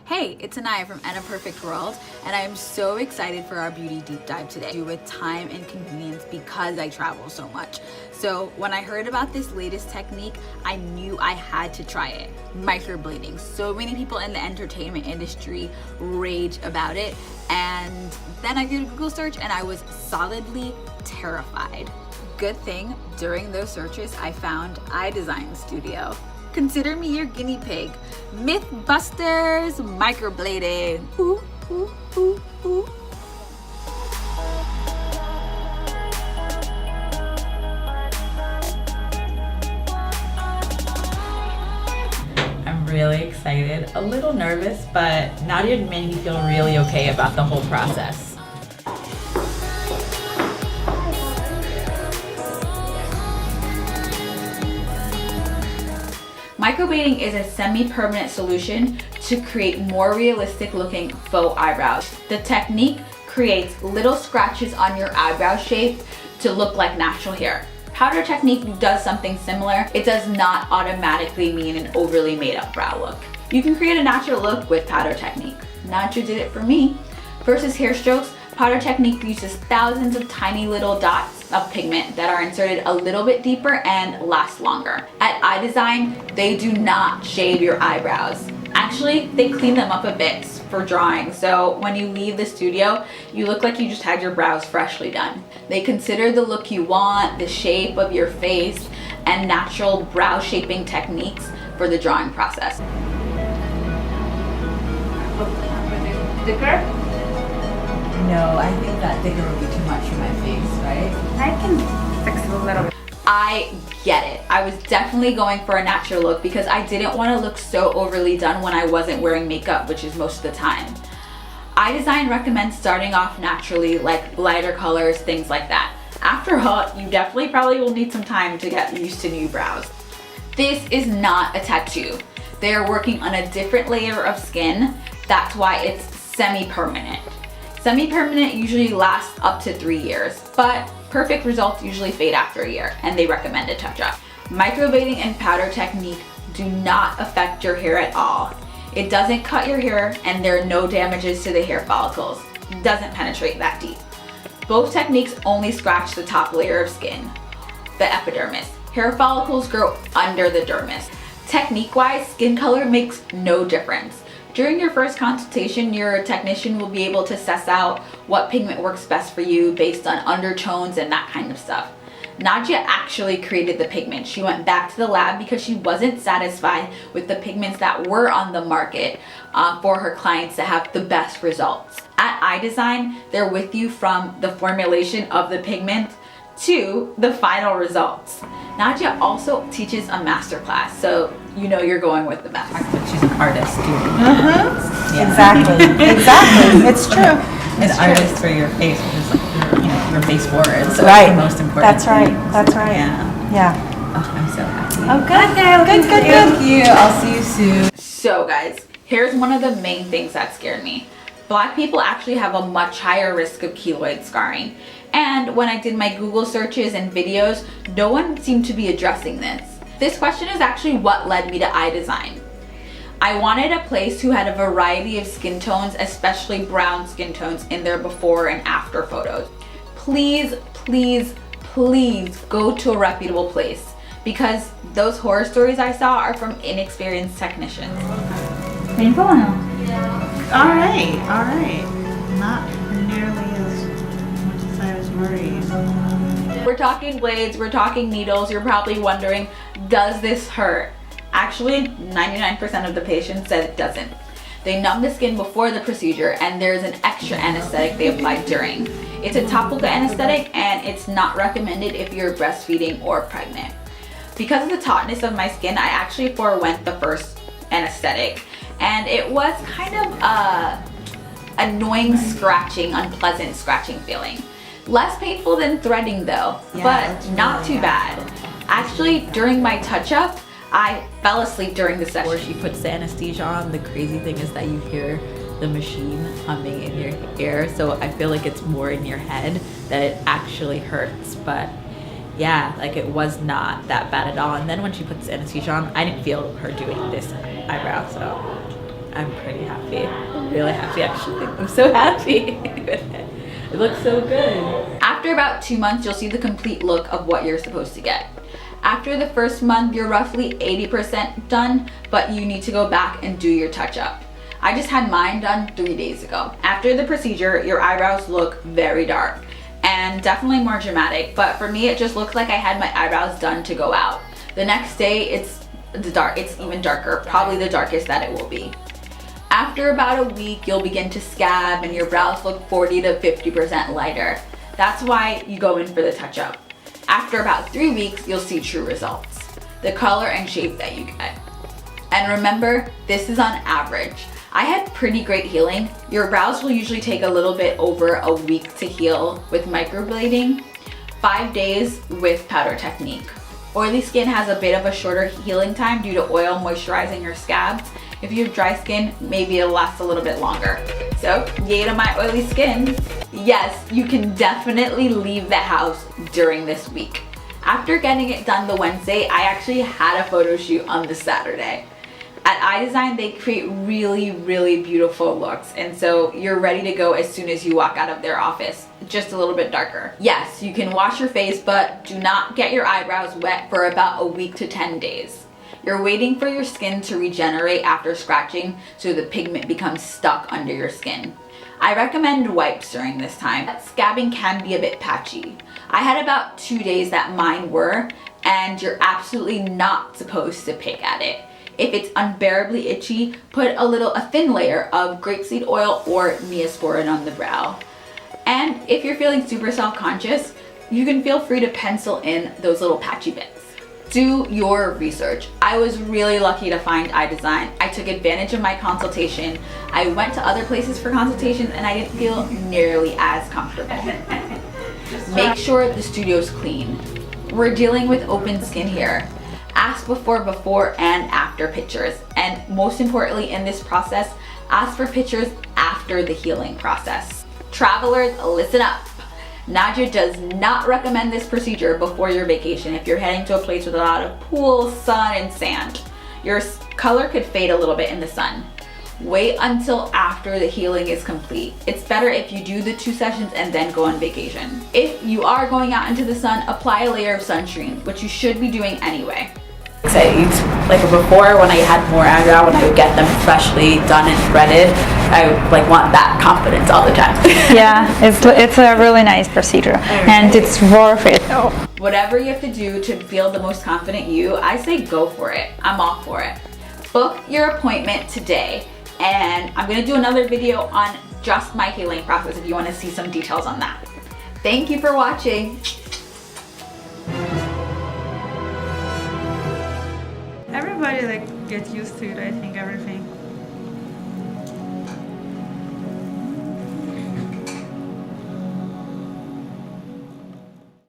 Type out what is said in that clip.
Hey, it's Nadia from In a Perfect World, and I am so excited for our beauty deep dive today with time and convenience because I travel so much. So when I heard about this latest technique, I knew I had to try it. Microblading. So many people in the entertainment industry rage about it, and then I did a Google search and I was solidly terrified. Good thing during those searches I found iDesign Studio. Consider me your guinea pig. Mythbusters microblading. Ooh, ooh, ooh, ooh. I'm really excited, a little nervous, but Nadia made me feel really okay about the whole process. Microblading is a semi-permanent solution to create more realistic looking faux eyebrows. The technique creates little scratches on your eyebrow shape to look like natural hair. Powder technique does something similar. It does not automatically mean an overly made up brow look. You can create a natural look with powder technique. Nadia did it for me. Versus hair strokes, powder technique uses thousands of tiny little dots of pigment that are inserted a little bit deeper and last longer. At iDesign, they do not shave your eyebrows. Actually, they clean them up a bit for drawing, so when you leave the studio, you look like you just had your brows freshly done. They consider the look you want, the shape of your face, and natural brow shaping techniques for the drawing process. Thicker? No, I think that thicker would be too much for my face, right? I can fix it a little bit. I get it. I was definitely going for a natural look because I didn't want to look so overly done when I wasn't wearing makeup, which is most of the time. iDesign recommends starting off naturally, like lighter colors, things like that. After all, you definitely probably will need some time to get used to new brows. This is not a tattoo. They are working on a different layer of skin. That's why it's semi-permanent. Semi-permanent usually lasts up to 3 years, but perfect results usually fade after a year, and they recommend a touch-up. Microblading and powder technique do not affect your hair at all. It doesn't cut your hair, and there are no damages to the hair follicles. It doesn't penetrate that deep. Both techniques only scratch the top layer of skin, the epidermis. Hair follicles grow under the dermis. Technique-wise, skin color makes no difference. During your first consultation, your technician will be able to suss out what pigment works best for you based on undertones and that kind of stuff. Nadia actually created the pigment. She went back to the lab because she wasn't satisfied with the pigments that were on the market for her clients to have the best results. At iDesign, they're with you from the formulation of the pigment to the final results. Nadia also teaches a masterclass, so you know you're going with the best. She's an artist too. Yeah. Exactly. It's true. An artist for your face, which is like your face forward. So right. That's the most important. That's right. thing. That's right. Yeah. Oh, I'm so happy. Oh, good. Good. Thank you. I'll see you soon. So guys, here's one of the main things that scared me. Black people actually have a much higher risk of keloid scarring. And when I did my Google searches and videos, no one seemed to be addressing this. This question is actually what led me to iDesign. I wanted a place who had a variety of skin tones, especially brown skin tones, in their before and after photos. Please, please, please go to a reputable place because those horror stories I saw are from inexperienced technicians. Painful or no? All right. Not nearly as much as I was worried. We're talking blades, we're talking needles. You're probably wondering, does this hurt? Actually, 99% of the patients said it doesn't. They numb the skin before the procedure and there's an extra anesthetic they apply during. It's a topical anesthetic and it's not recommended if you're breastfeeding or pregnant. Because of the tautness of my skin, I actually forewent the first anesthetic. And it was kind of annoying scratching, unpleasant scratching feeling. Less painful than threading though, but not too bad. Actually, during my touch-up, I fell asleep during the session. Before she puts the anesthesia on, the crazy thing is that you hear the machine humming in your ear, so I feel like it's more in your head that it actually hurts. But yeah, like it was not that bad at all. And then when she puts the anesthesia on, I didn't feel her doing this eyebrow, so I'm pretty happy. I'm really happy actually. I'm so happy with it. It looks so good. After about 2 months, you'll see the complete look of what you're supposed to get. After the first month, you're roughly 80% done, but you need to go back and do your touch-up. I just had mine done 3 days ago. After the procedure, your eyebrows look very dark and definitely more dramatic, but for me, it just looked like I had my eyebrows done to go out. The next day, it's even darker, probably the darkest that it will be. After about a week, you'll begin to scab and your brows look 40 to 50% lighter. That's why you go in for the touch-up. After about 3 weeks, you'll see true results, the color and shape that you get. And remember, this is on average. I had pretty great healing. Your brows will usually take a little bit over a week to heal with microblading, 5 days with powder technique. Oily skin has a bit of a shorter healing time due to oil moisturizing your scabs. If you have dry skin, maybe it'll last a little bit longer. So, yay to my oily skin. Yes, you can definitely leave the house during this week. After getting it done the Wednesday, I actually had a photo shoot on the Saturday. At iDesign, they create really, really beautiful looks, and so you're ready to go as soon as you walk out of their office, just a little bit darker. Yes, you can wash your face, but do not get your eyebrows wet for about a week to 10 days. You're waiting for your skin to regenerate after scratching so the pigment becomes stuck under your skin. I recommend wipes during this time. Scabbing can be a bit patchy. I had about 2 days that mine were, and you're absolutely not supposed to pick at it. If it's unbearably itchy, put a thin layer of grapeseed oil or Neosporin on the brow. And if you're feeling super self-conscious, you can feel free to pencil in those little patchy bits. Do your research. I was really lucky to find iDesign. I took advantage of my consultation. I went to other places for consultations and I didn't feel nearly as comfortable. Make sure the studio's clean. We're dealing with open skin here. Ask before and after pictures. And most importantly in this process, ask for pictures after the healing process. Travelers, listen up. Nadia does not recommend this procedure before your vacation if you're heading to a place with a lot of pools, sun, and sand. Your color could fade a little bit in the sun. Wait until after the healing is complete. It's better if you do the 2 sessions and then go on vacation. If you are going out into the sun, apply a layer of sunscreen, which you should be doing anyway. Like before, when I had more eyebrow, when I would get them freshly done and threaded, I want that confidence all the time. Yeah, it's a really nice procedure, and it's worth it. Whatever you have to do to feel the most confident you, I say go for it. I'm all for it. Book your appointment today, and I'm gonna do another video on just my healing process if you wanna see some details on that. Thank you for watching. Everybody gets used to it, I think, everything.